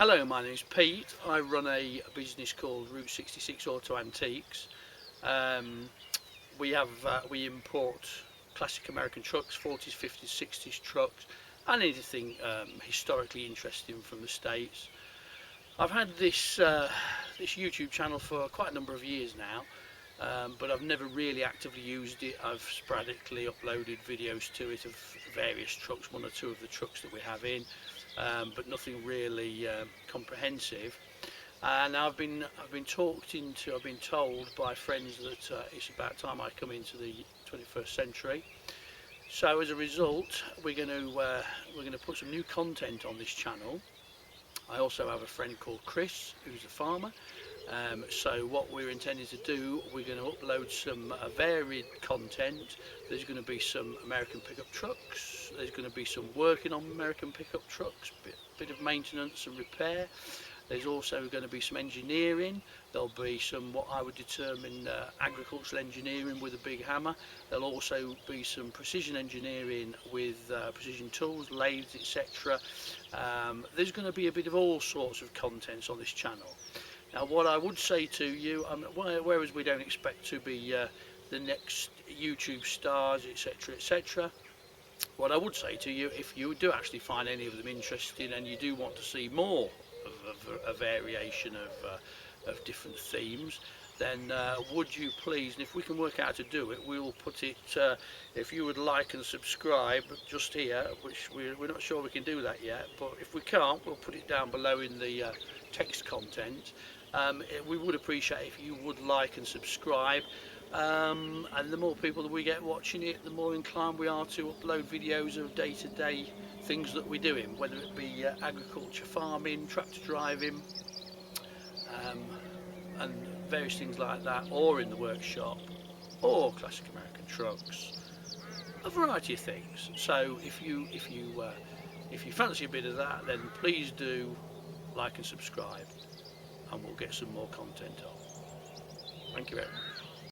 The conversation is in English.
Hello, my name is Pete. I run a business called Route 66 Auto Antiques. Um, we import classic American trucks, 40s, 50s, 60s trucks, and anything historically interesting from the States. I've had this YouTube channel for quite a number of years now, but I've never really actively used it. I've sporadically uploaded videos to it of various trucks, one or two of the trucks that we have in, but nothing really comprehensive. And I've been I've been told by friends that it's about time I come into the 21st century. So as a result, we're going to put some new content on this channel. I also have a friend called Chris, who's a farmer. So what we're intending to do, we're going to upload some varied content. There's going to be some American pickup trucks. There's going to be some working on American pickup trucks, bit of maintenance and repair. There's also going to be some engineering. There'll be some what I would determine agricultural engineering with a big hammer. There'll also be some precision engineering with precision tools, lathes, etc. There's going to be a bit of all sorts of contents on this channel. Now, what I would say to you, whereas we don't expect to be the next YouTube stars, etc., etc., what I would say to you, if you do actually find any of them interesting and you do want to see more of a variation of different themes, then would you please, and if we can work out how to do it, we'll put it, if you would like and subscribe just here, which we're not sure we can do that yet, but if we can't, we'll put it down below in the text content. We would appreciate if you would like and subscribe, and the more people that we get watching it, the more inclined we are to upload videos of day-to-day things that we're doing, whether it be agriculture, farming, tractor driving, and various things like that, or in the workshop, or classic American trucks, a variety of things. So if you fancy a bit of that, then please do like and subscribe, and we'll get some more content on. Thank you very much.